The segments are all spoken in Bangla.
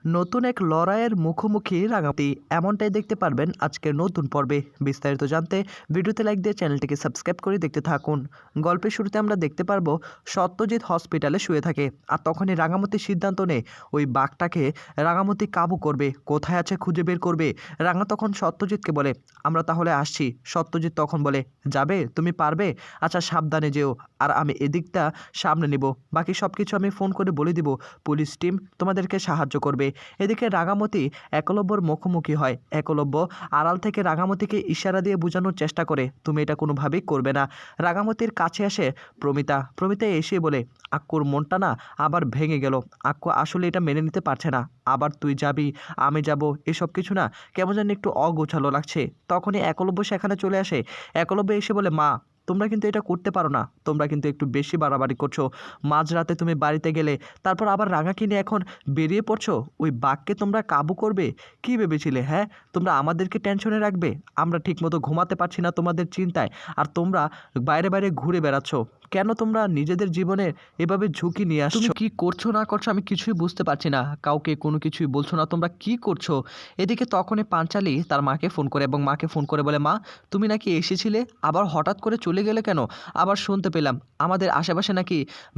নতুন এক লড়াইয়ের মুখোমুখি রাঙামাটি, এমনটাই দেখতে পারবেন আজকের নতুন পর্বে। বিস্তারিত জানতে ভিডিওতে লাইক দিয়ে চ্যানেলটিকে সাবস্ক্রাইব করে দেখতে থাকুন। গল্পের শুরুতে আমরা দেখতে পারবো সত্যজিৎ হসপিটালে শুয়ে থাকে, আর তখনই রাঙামাটি সিদ্ধান্ত নেয় ওই বাঘটাকে রাঙামাটি কাবু করবে, কোথায় আছে খুঁজে বের করবে। রাঙা তখন সত্যজিৎকে বলে, আমরা তাহলে আসছি। সত্যজিৎ তখন বলে, যাবে, তুমি পারবে, আচ্ছা সাবধানে যেও, আর আমি এদিকটা সামনে নিব, বাকি সব কিছু আমি ফোন করে বলে দিব, পুলিশ টিম তোমাদেরকে সাহায্য করবে। এদিকে রাঙামতি একলব্যর মুখোমুখি হয়। একলব্য আড়াল থেকে রাঙামতিকে ইশারা দিয়ে বোঝানোর চেষ্টা করে, তুমি এটা কোনোভাবেই করবে না। রাঙামতির কাছে আসে প্রমিতা এসে বলে, আক্কুর মনটা না আবার ভেঙে গেল। আক্কু আসলে এটা মেনে নিতে পারছে না, আবার তুই যাবি আমি যাব, এসব কিছু না কেমন যেন একটু অগোছালো লাগছে। তখনই একলব্য সেখানে চলে আসে। একলব্য এসে বলে, মা তোমরা কিন্তু এটা করতে পারো না, তোমরা কিন্তু একটু বেশি বাড়াবাড়ি করছো। মাঝরাতে তুমি বাড়িতে গেলে, তারপর আবার রাঙাকে নিয়ে এখন বেরিয়ে পড়ছো, ওই বাঘকে তোমরা কাবু করবে। কি ভেবেছিলে হ্যাঁ, তোমরা আমাদেরকে টেনশনে রাখবে? আমরা ঠিকমতো ঘুমাতে পারছি না তোমাদের চিন্তায়, আর তোমরা বাইরে বাইরে ঘুরে বেড়াচ্ছ। কেন তোমরা নিজেদের জীবনের এভাবে ঝুঁকি নিয়ে আসছো? তুমি কি করছো না করছো আমি কিছুই বুঝতে পারছি না, কাউকে কোনো কিছুই বলছো না, তোমরা কি করছো? এদিকে তখনই পাঞ্চালি তার মাকে ফোন করে এবং মাকে ফোন করে বলে, মা তুমি নাকি এসেছিলে, আবার হঠাৎ করে চলে গেলে কেন? আবার শুনতে পেলাম আমাদের আশেপাশে নাকি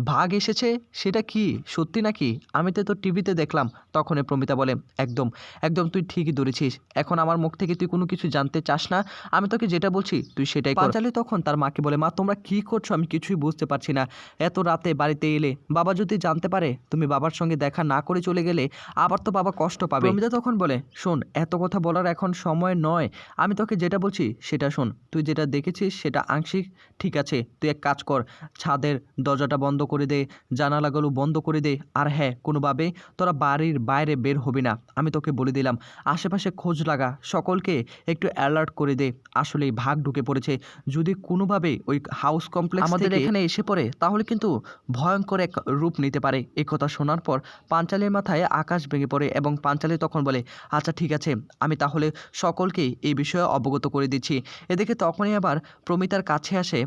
বাঘ এসেছে, সেটা কি সত্যি নাকি? আমি তো টিভিতে দেখলাম। তখনই প্রমিতা বলে, একদম একদম তুই ঠিকই ধরেছিস, এখন আমার মুখ থেকে তুই কোনো কিছু জানতে চাস না, আমি তোকে যেটা বলছি তুই সেটাই কর। পাঞ্চালি তখন তার মাকে বলে, মা তোমরা কি করছো আমি কিছুই বুঝতে পারছি না, এত রাতে বাড়িতে এলে বাবা যদি জানতে পারে তুমি বাবার সঙ্গে দেখা না করে চলে গেলে, আবার তো বাবা কষ্ট পাবে। প্রমিতা তখন বলে, শোন এত কথা বলার এখন সময় নয়, আমি তোকে যেটা বলছি সেটা শোন, তুই যেটা দেখেছিস সেটা আংশিক ঠিক আছে, তুই এক কাজ কর, ছাদের দরজাটা বন্ধ করে দে, জানালাগুলো বন্ধ করে দে, আর হ্যাঁ কোনোভাবে তোরা বাড়ির বাইরে বের হবি না, আমি তোকে বলে দিলাম। আশেপাশে খোঁজ লাগা, সকলকে একটু অ্যালার্ট করে দে, আসলেই ভাগ ঢুকে পড়েছে, যদি কোনোভাবে ওই হাউস কমপ্লেক্স আমাদের এখানে এসে পড়ে তাহলে কিন্তু ভয়ঙ্কর এক রূপ নিতে পারে। এই কথা শোনার পর পাঞ্চালির মাথায় আকাশ ভেঙে পড়ে এবং পাঞ্চালি তখন বলে, আচ্ছা ঠিক আছে, আমি তাহলে সকলকেই এই বিষয়ে অবগত করে দিচ্ছি। এদিকে তখনই আবার প্রমিতার কাছে আসে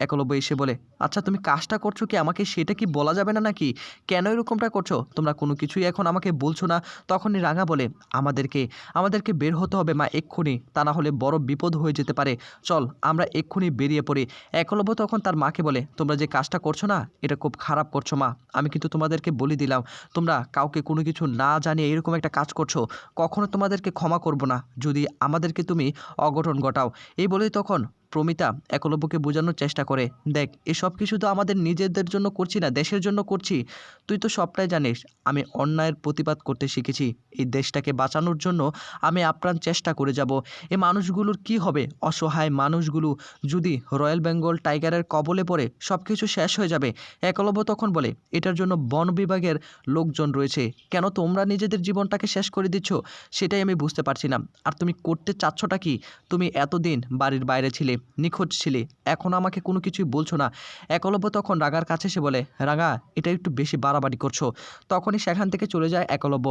একলব্য এসে বলে, আচ্ছা তুমি কাজটা করছো কি আমাকে সেটা কি বলা যাবে না নাকি? কেন এরকমটা করছো? তোমরা কোনো কিছুই এখন আমাকে বলছো না। তখনই রাঙা বলে, আমাদেরকে বের হতে হবে মা এক্ষুনি, তা না হলে বড় বিপদ হয়ে যেতে পারে, চল আমরা এক্ষুনি বেরিয়ে পড়ি। একলব্য তখন তার মাকে বলে, তোমরা যে কাজটা করছো না এটা খুব খারাপ করছো মা, আমি কিন্তু তোমাদেরকে বলে দিলাম, তোমরা কাউকে কোনো কিছু না জানিয়ে এরকম একটা কাজ করছো, কখনো তোমাদেরকে ক্ষমা করব না যদি আমাদেরকে তুমি অঘটন ঘটাও। এই বলেই তখন প্রমিতা একলব্যকে বোঝানোর চেষ্টা করে, দেখ এসব কিছু তো আমাদের নিজেদের জন্য করছি না, দেশের জন্য করছি। তুই তো সবটাই জানিস, আমি অন্যায়ের প্রতিবাদ করতে শিখেছি, এই দেশটাকে বাঁচানোর জন্য আমি আপ্রাণ চেষ্টা করে যাব। এই মানুষগুলোর কি হবে? অসহায় মানুষগুলো যদি রয়্যাল বেঙ্গল টাইগারের কবলে পড়ে সব কিছু শেষ হয়ে যাবে। একলব্য তখন বলে, এটার জন্য বন বিভাগের লোকজন রয়েছে, কেন তোমরা নিজেদের জীবনটাকে শেষ করে দিচ্ছ সেটাই আমি বুঝতে পারছি না। আর তুমি করতে চাচ্ছটা কি? তুমি এতদিন বাড়ির বাইরে ছিলে, নিখোঁজ ছিলে, এখন আমাকে কোনো কিছুই বলছো না। একলব্য তখন রাগার কাছে এসে বলে, রাগা এটা একটু বেশি বাড়াবাড়ি করছো। তখনই সেখান থেকে চলে যায় একলব্য।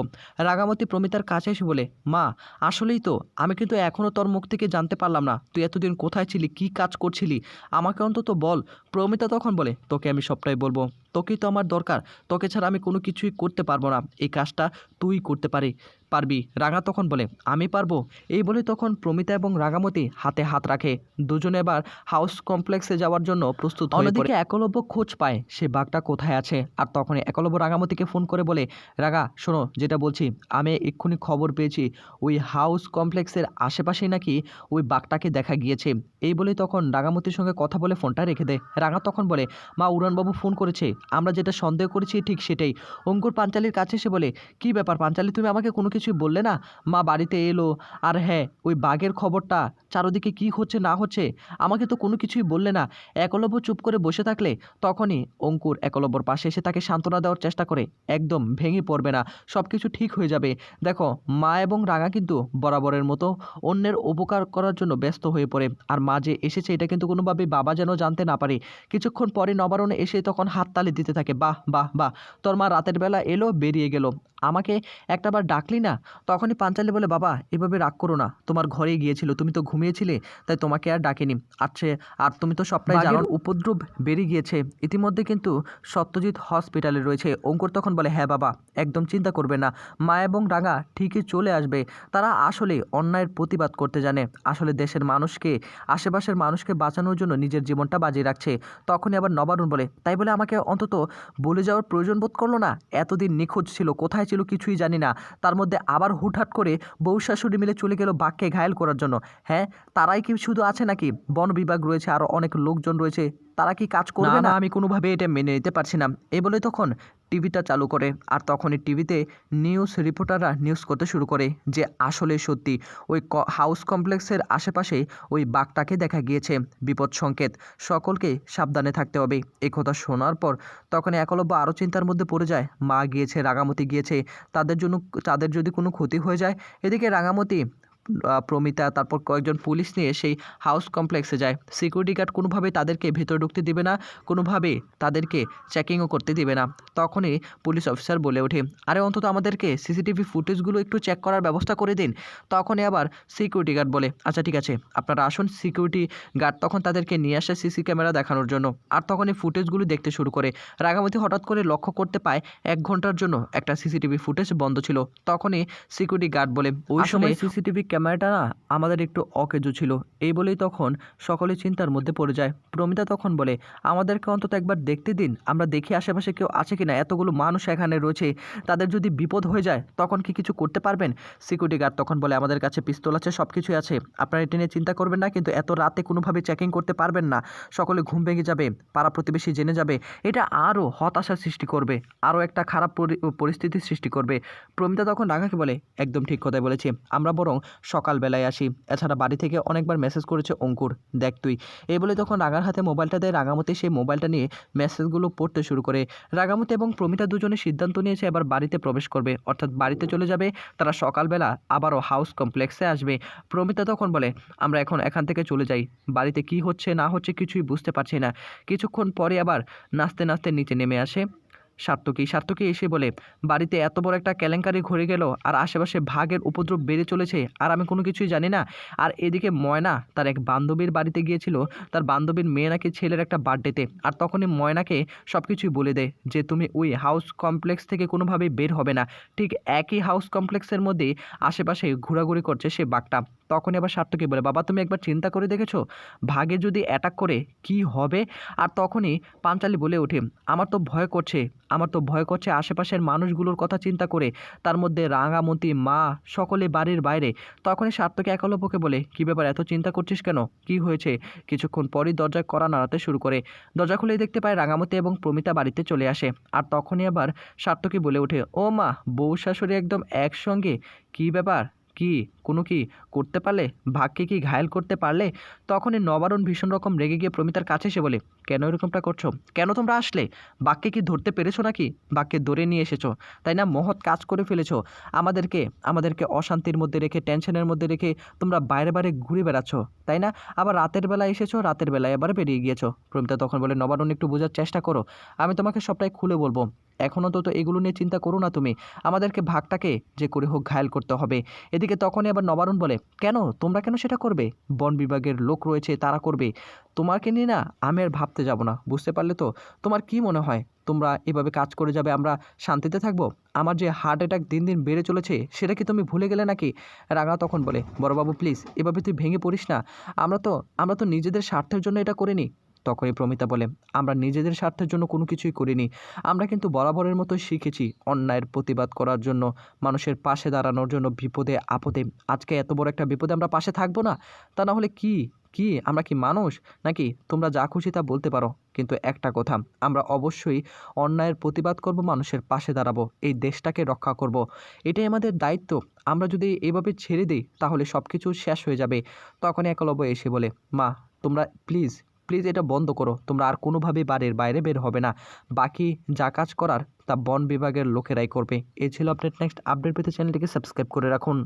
রাগামতি প্রমিতার কাছে এসে বলে, মা আসলেই তো আমি কিন্তু এখনও তোর মুখ থেকে জানতে পারলাম না তুই এতদিন কোথায় ছিলি, কি কাজ করছিলি, আমাকে অন্তত বল। প্রমিতা তখন বলে, তোকে আমি সবটাই বলবো, তোকেই তো আমার দরকার, তোকে ছাড়া আমি কোনো কিছুই করতে পারবো না, এই কাজটা তুই করতে পারবি। রাঙা তখন বলে, আমি পারবো। এই বলে তখন প্রমিতা এবং রাগামতি হাতে হাত রাখে, দুজনে এবার হাউস কমপ্লেক্সে যাওয়ার জন্য প্রস্তুত হয়ে পড়ে। অন্যদিকে একলব্য খোঁজ পায় সে বাঘটা কোথায় আছে, আর তখনই একলব্য রাগামতিকে ফোন করে বলে, রাগা শোনো যেটা বলছি, আমি এক্ষুনি খবর পেয়েছি ওই হাউস কমপ্লেক্সের আশেপাশেই নাকি ওই বাঘটাকে দেখা গিয়েছে। এই বলে তখন রাগামতির সঙ্গে কথা বলে ফোনটা রেখে দেয়। রাঙা তখন বলে, মা উড়ানবাবু ফোন করেছে, আমরা যেটা সন্দেহ করেছি ঠিক সেটাই। অঙ্কুর পাঞ্চালির কাছে এসে বলে, কি ব্যাপার পাঞ্চালি, তুমি আমাকে কোনো কিছুই বললে না? মা বাড়িতে এলো, আর হ্যাঁ ওই বাঘের খবরটা চারদিকে কি হচ্ছে না হচ্ছে আমাকে তো কোনো কিছুই বললে না। একলব্য চুপ করে বসে থাকলে তখনই অঙ্কুর একলব্যর পাশে এসে তাকে সান্ত্বনা দেওয়ার চেষ্টা করে, একদম ভেঙে পড়বে না, সব কিছু ঠিক হয়ে যাবে। দেখো মা এবং রাঙা কিন্তু বরাবরের মতো অন্যের উপকার করার জন্য ব্যস্ত হয়ে পড়ে, আর মা যে এসেছে এটা কিন্তু কোনোভাবেই বাবা যেন জানতে না পারে। কিছুক্ষণ পরে নবারণে এসে তখন হাততালি দিতে থাকে, বাহ বাহ বাহ, তোর মা রাতের বেলা এলো বেরিয়ে গেল, আমাকে একটাবার ডাকলি না? তখনই পাঞ্চালি বলে, বাবা এভাবে রাগ করো না, তোমার ঘরেই গিয়েছিল, তুমি তো ঘুমিয়েছিলে, তাই তোমাকে আর ডাকিনি। আর তুমি তো সবটাই জানো, উপদ্রব বেড়ে গিয়েছে ইতিমধ্যে, কিন্তু সত্যজিৎ হসপিটালে রয়েছে। অঙ্কুর তখন বলে, হ্যাঁ বাবা, একদম চিন্তা করবে না, মা এবং রাঙা ঠিকই চলে আসবে। তারা আসলে অন্যায়ের প্রতিবাদ করতে জানে, আসলে দেশের মানুষকে, আশেপাশের মানুষকে বাঁচানোর জন্য নিজের জীবনটা বাজিয়ে রাখছে। তখনই আবার নবারুণ বলে, তাই বলে আমাকে অন্তত বলে যাওয়ার প্রয়োজন বোধ করলো না? এতদিন নিখোঁজ ছিল, কোথায় ছিল কিছুই জানি না, তার মধ্যে আবার হুটহাট করে বউ শাশুড়ি মিলে চলে গেল বাঘকে ঘায়েল করার জন্য। হ্যাঁ, তারাই কি শুধু আছে নাকি? বন বিভাগ রয়েছে, আরও অনেক লোকজন রয়েছে, তারা কি কাজ করবে না? আমি কোনোভাবে এটা মেনে নিতে পারছি না। এই বলে তখন টিভিটা চালু করে, আর তখনই টিভিতে নিউজ রিপোর্টাররা নিউজ করতে শুরু করে যে আসলে সত্যি ওই হাউস কমপ্লেক্সের আশেপাশে ওই বাঘটাকে দেখা গিয়েছে, বিপদ সংকেত, সকলকে সাবধানে থাকতে হবে। এই কথা শোনার পর তখন একলব্য আরও চিন্তার মধ্যে পড়ে যায়। মা গিয়েছে, রাঙামতি গিয়েছে, তাদের যদি কোনো ক্ষতি হয়ে যায়। এদিকে রাঙামতি, প্রমিতা, তারপর কয়েকজন পুলিশ নিয়ে সেই হাউস কমপ্লেক্সে যায়। সিকিউরিটি গার্ড কোনোভাবেই তাদেরকে ভেতরে ঢুকতে দিবে না, কোনোভাবেই তাদেরকে চেকিংও করতে দিবে না। তখনই পুলিশ অফিসার বলে ওঠে, আরে অন্তত আমাদেরকে সিসিটিভি ফুটেজগুলো একটু চেক করার ব্যবস্থা করে দিন। তখনই আবার সিকিউরিটি গার্ড বলে, আচ্ছা ঠিক আছে, আপনারা আসুন। সিকিউরিটি গার্ড তখন তাদেরকে নিয়ে আসে সিসি ক্যামেরা দেখানোর জন্য, আর তখন এই ফুটেজগুলো দেখতে শুরু করে। রাঙামতি হঠাৎ করে লক্ষ্য করতে পায় 1 ঘন্টার জন্য একটা সিসিটিভি ফুটেজ বন্ধ ছিল। তখনই সিকিউরিটি গার্ড বলে, ওই সময় সিসিটিভি ক্যামেরাটা না আমাদের একটু অকেজো ছিল। এই বলেই তখন সকলে চিন্তার মধ্যে পড়ে যায়। প্রমিতা তখন বলে, আমাদেরকে অন্তত একবার দেখতে দিন, আমরা দেখি আশেপাশে কেউ আছে কিনা, এতগুলো মানুষ এখানে রয়েছে, তাদের যদি বিপদ হয়ে যায় তখন কি কিছু করতে পারবেন? সিকিউরিটি গার্ড তখন বলে, আমাদের কাছে পিস্তল আছে, সব কিছুই আছে, আপনারা এটা নিয়ে চিন্তা করবেন না, কিন্তু এত রাতে কোনোভাবে চেকিং করতে পারবেন না, সকলে ঘুম ভেঙে যাবে, পাড়া প্রতিবেশী জেনে যাবে, এটা আরও হতাশার সৃষ্টি করবে, আরও একটা খারাপ পরিস্থিতির সৃষ্টি করবে। প্রমিতা তখন রাঙাকে বলে, একদম ঠিক কথাই বলেছি, আমরা বরং সকালবেলায় আসি। এছাড়া বাড়ি থেকে অনেকবার মেসেজ করেছে অঙ্কুর, দেখ তুই। এই বলে তখন রাঙার হাতে মোবাইলটা দেয়। রাঙামতি সেই মোবাইলটা নিয়ে মেসেজগুলো পড়তে শুরু করে। রাঙামতি এবং প্রমিতা দুজনে সিদ্ধান্ত নিয়েছে এবার বাড়িতে প্রবেশ করবে, অর্থাৎ বাড়িতে চলে যাবে। তারা সকালবেলা আবারও হাউস কমপ্লেক্সে আসবে। প্রমিতা তখন বলে, আমরা এখন এখান থেকে চলে যাই, বাড়িতে কি হচ্ছে না হচ্ছে কিছুই বুঝতে পারছি না। কিছুক্ষণ পরে আবার নাচতে নাচতে নিচে নেমে আসে সার্থকী এসে বলে, বাড়িতে এত বড় একটা কেলেঙ্কারি ঘুরে গেল, আর আশেপাশে ভাগের উপদ্রব বেড়ে চলেছে, আর আমি কোনো কিছুই জানি না। আর এদিকে ময়না তার এক বান্ধবীর বাড়িতে গিয়েছিল, তার বান্ধবীর মেয়ে নাকি ছেলের একটা বার্থডেতে, আর তখনই ময়নাকে সব কিছুই বলে দেয় যে তুমি ওই হাউস কমপ্লেক্স থেকে কোনোভাবেই বের হবে না। ঠিক একই হাউস কমপ্লেক্সের মধ্যেই আশেপাশে ঘোরাঘুরি করছে সে বাঘটা। তখনই আবার সার্থকী বলে, বাবা তুমি একবার চিন্তা করে দেখেছো ভাগে যদি অ্যাটাক করে কি হবে? আর তখনই পাঞ্চালি বলে ওঠে, আমার তো ভয় করছে আশেপাশের মানুষগুলোর কথা চিন্তা করে, তার মধ্যে রাঙামতি, মা, সকলে বাড়ির বাইরে। তখনই সার্থকী একলব্যকে বলে, কী ব্যাপার, এত চিন্তা করছিস কেন, কি হয়েছে? কিছুক্ষণ পরই দরজায় কড়া নাড়াতে শুরু করে। দরজা খুলেই দেখতে পায় রাঙামতি এবং প্রমিতা বাড়িতে চলে আসে। আর তখনই আবার সার্থকী বলে ওঠে, ও মা, বউ শাশুড়ি একদম একসঙ্গে, কী ব্যাপার, কি কোনো কি করতে পারলে, ভাগকে কি ঘায়েল করতে পারলে? তখনই নবারুণ ভীষণ রকম রেগে গিয়ে প্রমিতার কাছে এসে বলে, কেন এরকমটা করছো, কেন তোমরা আসলে, বাঘকে কি ধরতে পেরেছো নাকি, বাঘকে ধরে নিয়ে এসেছো, তাই না? মহৎ কাজ করে ফেলেছো। আমাদেরকে অশান্তির মধ্যে রেখে, টেনশনের মধ্যে রেখে তোমরা বাইরে বাইরে ঘুরে বেড়াচ্ছ, তাই না? আবার রাতের বেলায় এসেছো, রাতের বেলায় আবার বেরিয়ে গিয়েছো। প্রমিতা তখন বলে, নবারুণ একটু বোঝার চেষ্টা করো, আমি তোমাকে সবটাই খুলে বলবো, এখনও তো এগুলো নিয়ে চিন্তা করো না তুমি, আমাদেরকে ভাগটাকে যে করে হোক ঘায়েল করতে হবে। এদিকে তখনই আবার নবারুণ বলে, কেন, তোমরা কেন সেটা করবে? বন বিভাগের লোক রয়েছে, তারা করবে, তোমাকে নিয়ে না আমি আর ভাবতে যাব না, বুঝতে পারলে তো? তোমার কি মনে হয় তোমরা এভাবে কাজ করে যাবে, আমরা শান্তিতে থাকবো? আমার যে হার্ট অ্যাটাক দিন দিন বেড়ে চলেছে, সেটা কি তুমি ভুলে গেলে নাকি? রাঙা তখন বলে, বড়বাবু প্লিজ এভাবে তুই ভেঙে পড়িস না, আমরা তো নিজেদের স্বার্থের জন্য এটা করিনি। তখনই প্রমিতা বলে, আমরা নিজেদের স্বার্থের জন্য কোনো কিছুই করিনি, আমরা কিন্তু বরাবরের মতোই শিখেছি অন্যায়ের প্রতিবাদ করার জন্য, মানুষের পাশে দাঁড়ানোর জন্য, বিপদে আপদে। আজকে এত বড় একটা বিপদে আমরা পাশে থাকবো না? তা না হলে কি আমরা কি মানুষ নাকি? তোমরা যা খুশি তা বলতে পারো, কিন্তু একটা কথা, আমরা অবশ্যই অন্যায়ের প্রতিবাদ করব, মানুষের পাশে দাঁড়াবো, এই দেশটাকে রক্ষা করব, এটাই আমাদের দায়িত্ব। আমরা যদি এভাবে ছেড়ে দিই তাহলে সব কিছু শেষ হয়ে যাবে। তখনই একলব্য এসে বলে, মা তোমরা প্লিজ এটা বন্ধ করো, তোমরা আর কোনোভাবেই বাড়ির বাইরে বের হবে না, বাকি যা কাজ করার তা বন বিভাগের লোকেরাই করবে। এই ছিল আপডেট। নেক্সট আপডেট পেতে চ্যানেলটিকে সাবস্ক্রাইব করে রাখুন।